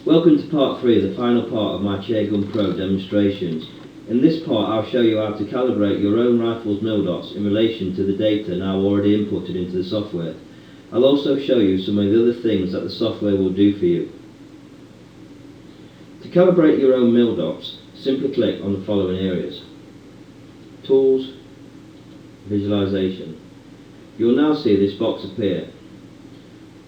Welcome to part 3, the final part of my ChairGun Pro demonstrations. In this part I'll show you how to calibrate your own rifle's mil dots in relation to the data now already inputted into the software. I'll also show you some of the other things that the software will do for you. To calibrate your own mil dots, simply click on the following areas: Tools, Visualization. You'll now see this box appear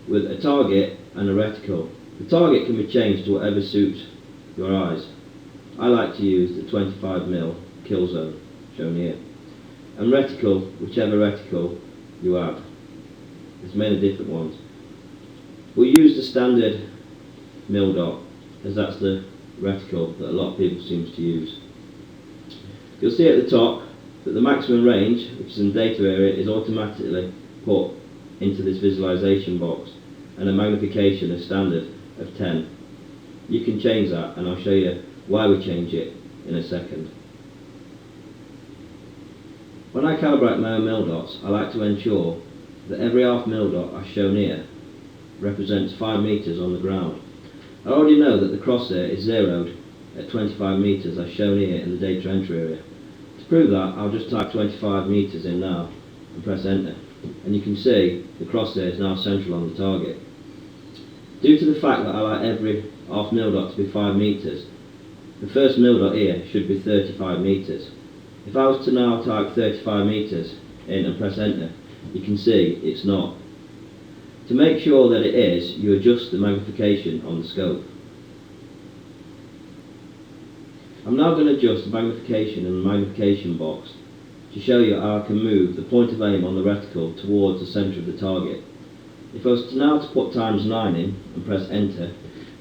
with a target and a reticle. The target can be changed to whatever suits your eyes. I like to use the 25mm kill zone shown here, and reticle, whichever reticle you have. There's many different ones. We'll use the standard mil dot, as that's the reticle that a lot of people seem to use. You'll see at the top that the maximum range, which is in the data area, is automatically put into this visualization box, and a magnification as standard of 10. You can change that, and I'll show you why we change it in a second. When I calibrate my own mil dots, I like to ensure that every half mil dot, as shown here, represents 5 meters on the ground. I already know that the crosshair is zeroed at 25 meters, as shown here in the data entry area. To prove that, I'll just type 25 meters in now and press enter, and you can see the crosshair is now central on the target. Due to the fact that I like every half mil dot to be 5 meters, the first mil dot here should be 35 meters. If I was to now type 35 meters in and press enter, you can see it's not. To make sure that it is, you adjust the magnification on the scope. I'm now going to adjust the magnification in the magnification box to show you how I can move the point of aim on the reticle towards the centre of the target. If I was to now put times 9 in and press enter,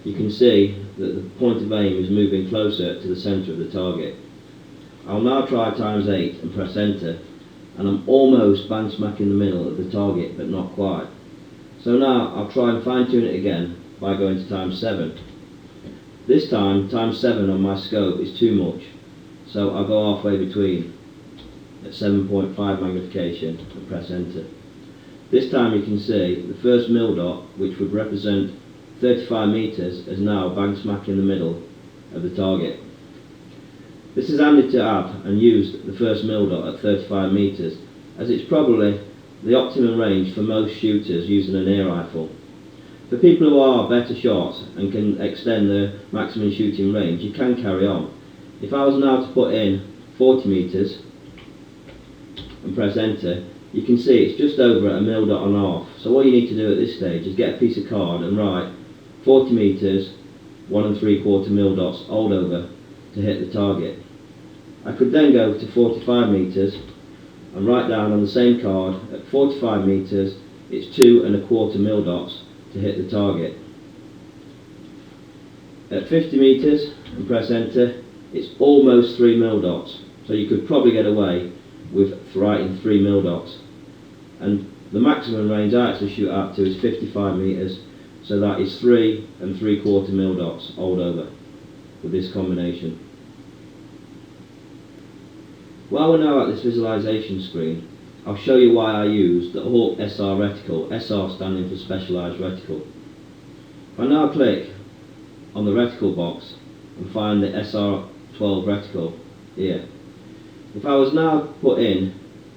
you can see that the point of aim is moving closer to the centre of the target. I'll now try times 8 and press enter, and I'm almost bang smack in the middle of the target, but not quite. So now I'll try and fine tune it again by going to times 7. This time, times 7 on my scope is too much, so I'll go halfway between at 7.5 magnification and press enter. This time you can see the first mil dot, which would represent 35 meters, is now bang smack in the middle of the target. This is handy to have and use the first mil dot at 35 meters, as it's probably the optimum range for most shooters using an air rifle. For people who are better shots and can extend their maximum shooting range, you can carry on. If I was now to put in 40 meters and press enter, you can see it's just over a mil dot and a half. So all you need to do at this stage is get a piece of card and write 40 meters, 1 3/4 mil dots all over to hit the target. I could then go to 45 meters and write down on the same card at 45 meters it's 2 1/4 mil dots to hit the target. At 50 meters and press enter, it's almost 3 mil dots, so you could probably get away with writing 3 mil dots. And the maximum range I actually shoot out to is 55 meters, so that is 3 3/4 mil dots all over with this combination. While we're now at this visualization screen, I'll show you why I use the Hawke SR reticle, SR standing for Specialized Reticle. If I now click on the reticle box and find the SR12 reticle here, if I was now to put in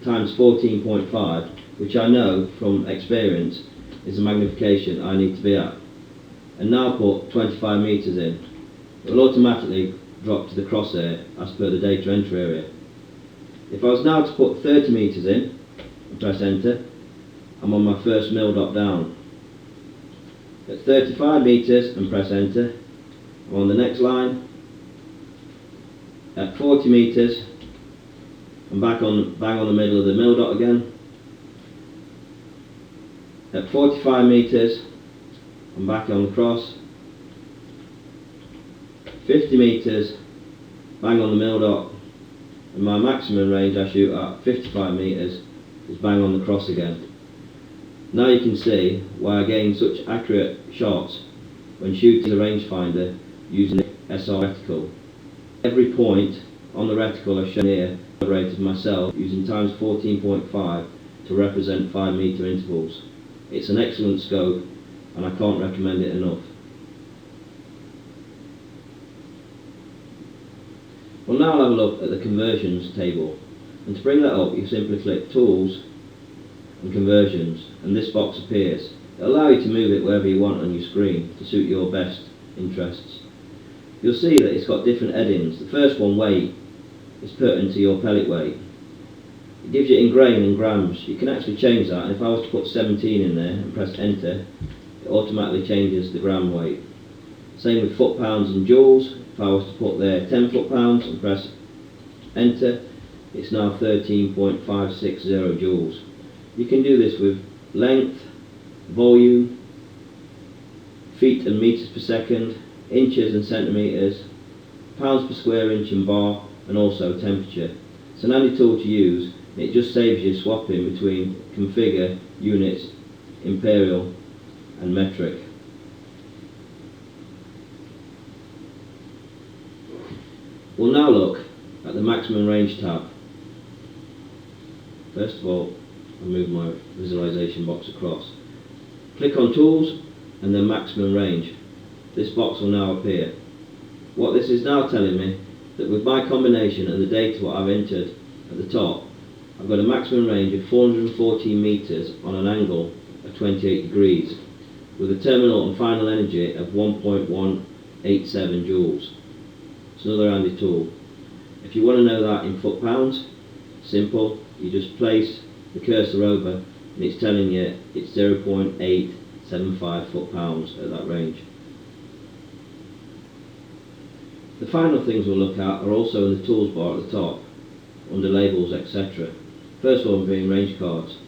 times 14.5, which I know from experience is the magnification I need to be at, and now put 25 meters in, it will automatically drop to the crosshair as per the data entry area. If I was now to put 30 meters in and press enter, I'm on my first mil dot down. At 35 meters and press enter, I'm on the next line. At 40 meters, I'm bang on the middle of the mil dot again. At 45 meters, I'm back on the cross. 50 meters, bang on the mil dot, and my maximum range I shoot at 55 meters is bang on the cross again. Now you can see why I gain such accurate shots when shooting a rangefinder using the SR reticle. Every point on the reticle I've shown here, I rated myself using times 14.5 to represent 5 meter intervals. It's an excellent scope and I can't recommend it enough. We'll now have a look at the conversions table, and to bring that up you simply click Tools and Conversions, and this box appears. It'll allow you to move it wherever you want on your screen to suit your best interests. You'll see that it's got different headings. The first one, weight, is pertinent to your pellet weight. It gives you in grain and grams. You can actually change that, and if I was to put 17 in there and press enter, it automatically changes the gram weight. Same with foot pounds and joules. If I was to put there 10 foot pounds and press enter, it's now 13.560 joules. You can do this with length, volume, feet and meters per second, inches and centimeters, pounds per square inch and bar, and also temperature. It's an handy tool to use. It just saves you swapping between configure, units, imperial and metric. We'll now look at the maximum range tab. First of all, I'll move my visualization box across. Click on Tools and then Maximum Range. This box will now appear. What this is now telling me that with my combination and the data what I've entered at the top, I've got a maximum range of 414 meters on an angle of 28 degrees with a terminal and final energy of 1.187 joules. It's another handy tool. If you want to know that in foot pounds, simple, you just place the cursor over and it's telling you it's 0.875 foot pounds at that range. The final things we'll look at are also in the tools bar at the top, under labels, etc. First one being range cards.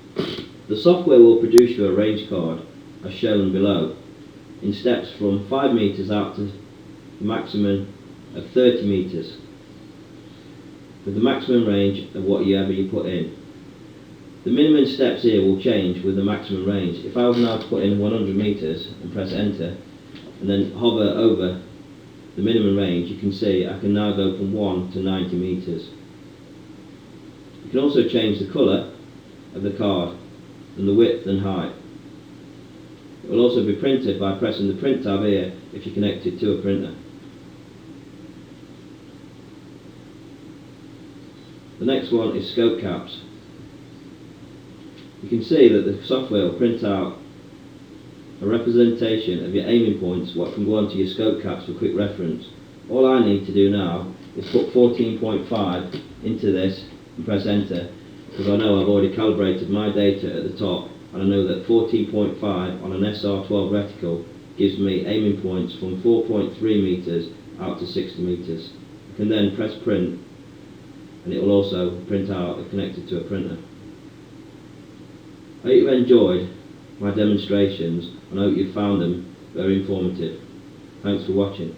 The software will produce you a range card as shown below in steps from 5 meters out to the maximum of 30 meters with the maximum range of whatever you put in. The minimum steps here will change with the maximum range. If I was now to put in 100 meters and press enter and then hover over the minimum range, you can see I can now go from 1 to 90 meters. You can also change the colour of the card and the width and height. It will also be printed by pressing the print tab here if you're connected to a printer. The next one is scope caps. You can see that the software will print out a representation of your aiming points, what can go onto your scope caps for quick reference. All I need to do now is put 14.5 into this and press enter, because I know I've already calibrated my data at the top, and I know that 14.5 on an SR12 reticle gives me aiming points from 4.3 meters out to 60 meters. I can then press print and it will also print out if connected to a printer. I hope you've enjoyed my demonstrations and I hope you found them very informative. Thanks for watching.